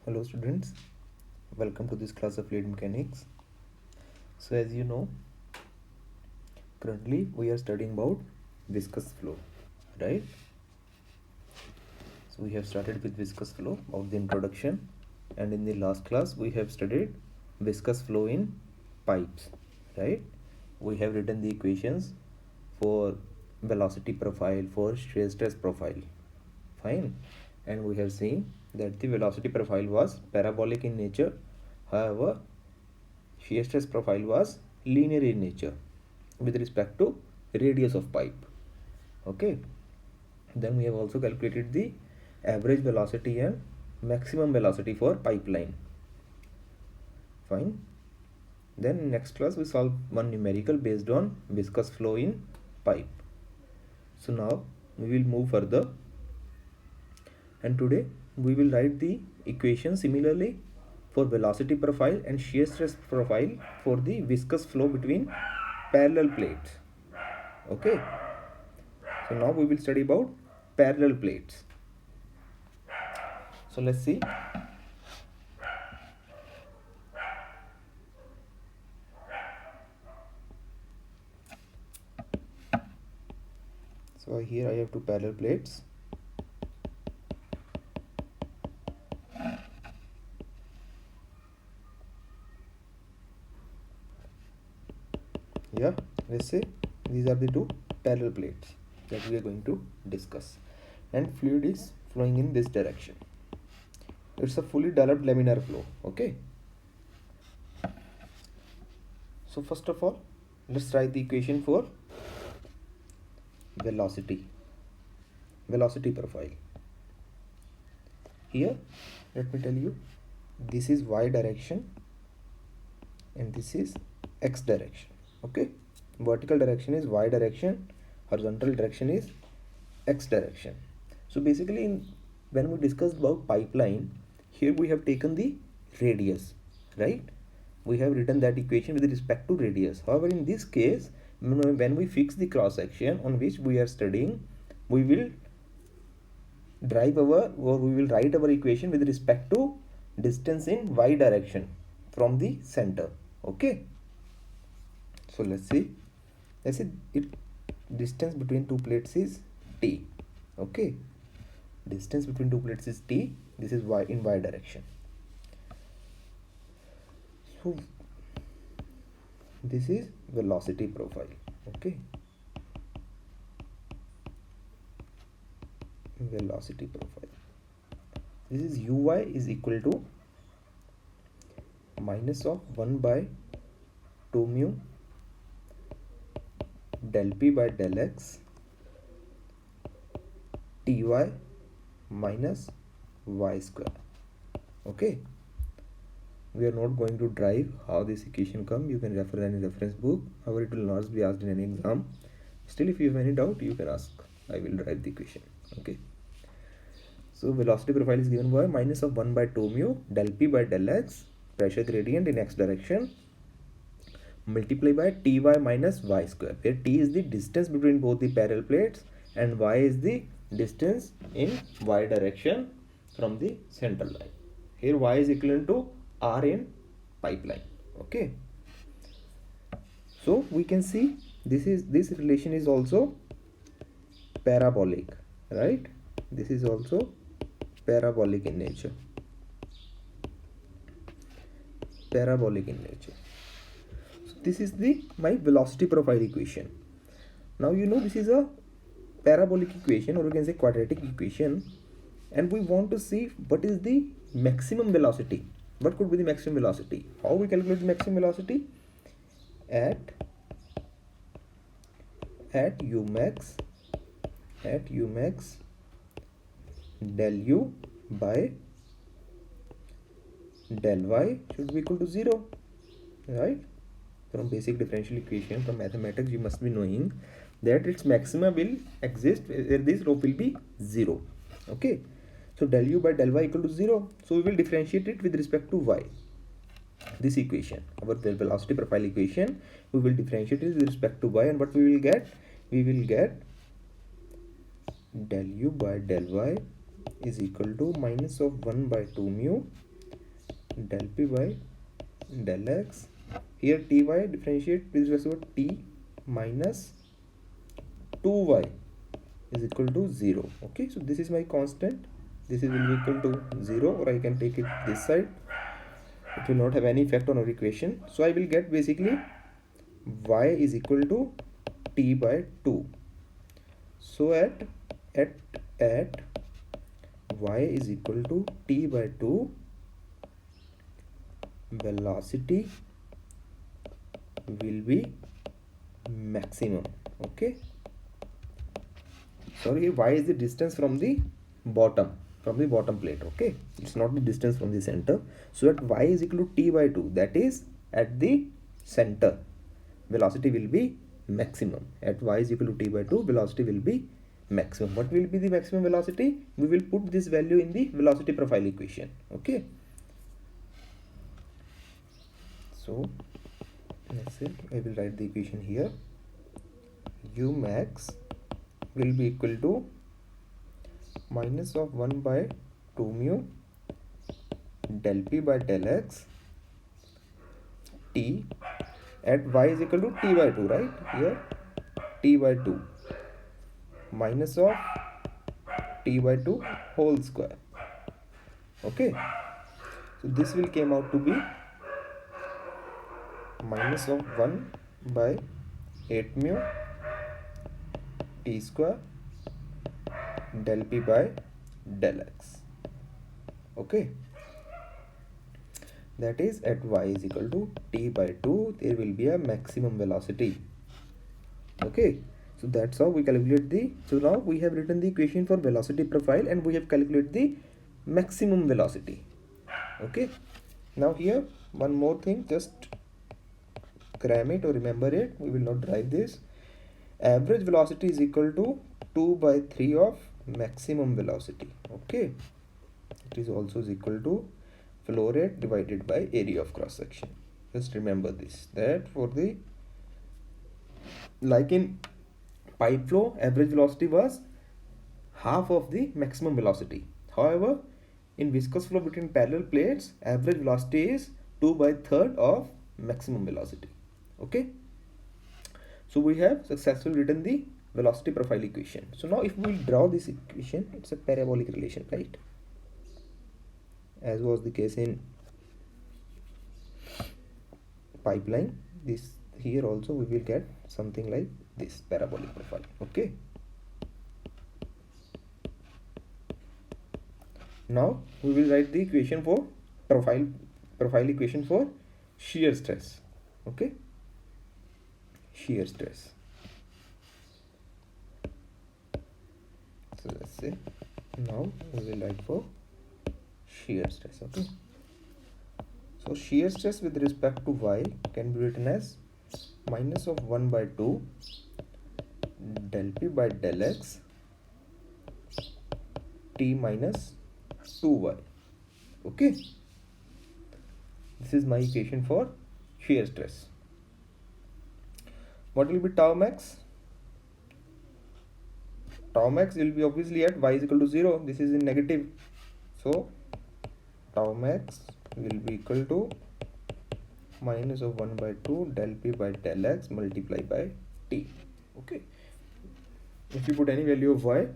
Hello students, welcome to this class of fluid mechanics. So as you know, currently we are studying about viscous flow, right? So we have started with viscous flow of the introduction, and in the last class we have studied viscous flow in pipes, right? We have written the equations for velocity profile, for shear stress profile, fine, and we have seen that the velocity profile was parabolic in nature. However, shear stress profile was linear in nature with respect to radius of pipe. Okay, then we have also calculated the average velocity and maximum velocity for pipeline. Fine. Then in next class we solve one numerical based on viscous flow in pipe. So now we will move further, and today we will write the equation similarly for velocity profile and shear stress profile for the viscous flow between parallel plates. Okay, so now we will study about parallel plates. So let's see. So here I have two parallel plates. Yeah, let's say these are the two parallel plates that we are going to discuss, and fluid is flowing in this direction. It's a fully developed laminar flow. Okay, so first of all, let's write the equation for velocity profile. Here let me tell you, this is y direction and this is x direction. Okay, vertical direction is y direction, horizontal direction is x direction. So basically when we discussed about pipeline, here we have taken the radius, right? We have written that equation with respect to radius. However, in this case, when we fix the cross section on which we are studying, we will we will write our equation with respect to distance in y direction from the center. Okay, so let's see it, distance between two plates is t. Okay, distance between two plates is t. This is y in y direction. So this is velocity profile. Okay, velocity profile. This is uy is equal to minus of 1 by 2 mu del p by del x ty minus y square. Okay, we are not going to drive how this equation come. You can refer any reference book. However, it will not be asked in any exam. Still, if you have any doubt, you can ask. I will drive the equation. Okay, so velocity profile is given by minus of 1 by 2 mu del p by del x, pressure gradient in x direction, multiply by ty minus y square, where t is the distance between both the parallel plates and y is the distance in y direction from the central line. Here y is equivalent to r in pipeline. Okay, so we can see this relation is also parabolic, right? This is also parabolic in nature. Parabolic in nature. So this is my velocity profile equation. Now you know this is a parabolic equation, or you can say quadratic equation, and we want to see what is the maximum velocity. What could be the maximum velocity? How we calculate the maximum velocity? At umax del u by del y should be equal to 0, right? From basic differential equation, from mathematics, you must be knowing that its maxima will exist where this rho will be 0. Okay, so del u by del y equal to 0, so we will differentiate it with respect to y. This equation, our velocity profile equation, we will differentiate it with respect to y, and what we will get? We will get del u by del y is equal to minus of 1 by 2 mu del p by del x. Here ty differentiate with respect to t minus 2y is equal to 0. Okay, so this is my constant. This will be equal to 0, or I can take it this side. It will not have any effect on our equation. So I will get basically y is equal to t by 2. So at y is equal to t by 2, velocity will be maximum. Okay, sorry, y is the distance from the bottom plate. Okay, it's not the distance from the center. So at y is equal to t by 2, that is at the center, velocity will be maximum. At y is equal to t by 2, velocity will be maximum. What will be the maximum velocity? We will put this value in the velocity profile equation. Okay, so let's say I will write the equation here. U max will be equal to minus of 1 by 2 mu del p by del x t at y is equal to t by 2, right? Here t by 2 minus of t by 2 whole square. Okay, so this will came out to be minus of 1 by 8 mu t square del p by del x. Okay, that is at y is equal to t by 2, there will be a maximum velocity. Okay, so that's how we calculate the, so now we have written the equation for velocity profile and we have calculated the maximum velocity. Okay, now here one more thing, just cram it or remember it, we will not drive this. Average velocity is equal to 2 by 3 of maximum velocity. Okay, it is also is equal to flow rate divided by area of cross section. Just remember this, that for the, like in pipe flow, average velocity was half of the maximum velocity. However, in viscous flow between parallel plates, average velocity is 2 by 3rd of maximum velocity. Okay, so we have successfully written the velocity profile equation. So now if we draw this equation, it's a parabolic relation, right? As was the case in pipeline, this here also we will get something like this parabolic profile. Okay, now we will write the equation for profile equation for shear stress. Okay, shear stress. So let's say now we will write for shear stress. Okay, so shear stress with respect to y can be written as minus of 1 by 2 del p by del x t minus 2y. Okay, this is my equation for shear stress. What will be tau max? Tau max will be obviously at y is equal to 0. This is in negative, so tau max will be equal to minus of 1 by 2 del p by del x multiplied by t. Okay, if you put any value of y,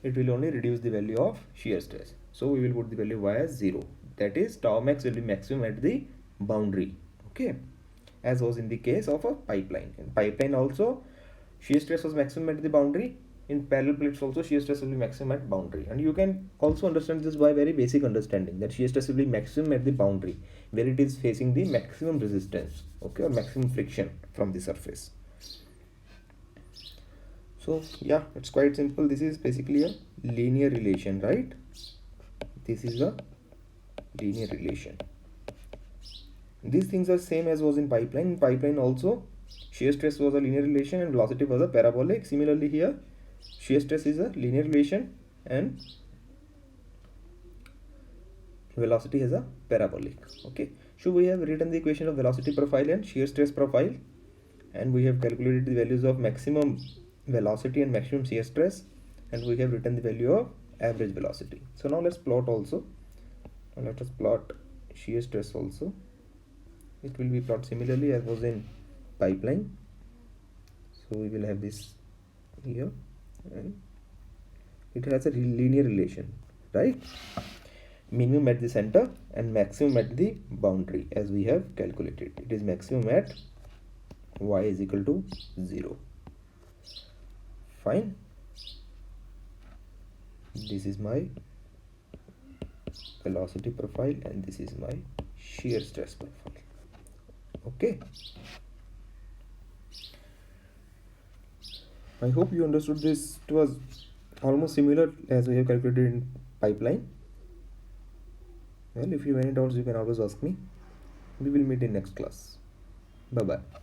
it will only reduce the value of shear stress. So we will put the value y as 0. That is, tau max will be maximum at the boundary. Okay, as was in the case of a pipeline. In pipeline also, shear stress was maximum at the boundary. In parallel plates also, shear stress will be maximum at boundary. And you can also understand this by very basic understanding, that shear stress will be maximum at the boundary where it is facing the maximum resistance, okay, or maximum friction from the surface. So yeah, it's quite simple. This is basically a linear relation, right? This is a linear relation. These things are same as was in pipeline. In pipeline also, shear stress was a linear relation and velocity was a parabolic. Similarly here, shear stress is a linear relation and velocity is a parabolic. Okay, so we have written the equation of velocity profile and shear stress profile, and we have calculated the values of maximum velocity and maximum shear stress, and we have written the value of average velocity. So now let's plot also. Now let us plot shear stress also. It will be plotted similarly as was in pipeline. So we will have this here, and it has a linear relation, right? Minimum at the center and maximum at the boundary, as we have calculated. It is maximum at y is equal to 0. Fine. This is my velocity profile and this is my shear stress profile. Okay. I hope you understood this. It was almost similar as we have calculated in pipeline. Well, if you have any doubts, you can always ask me. We will meet in next class. Bye bye.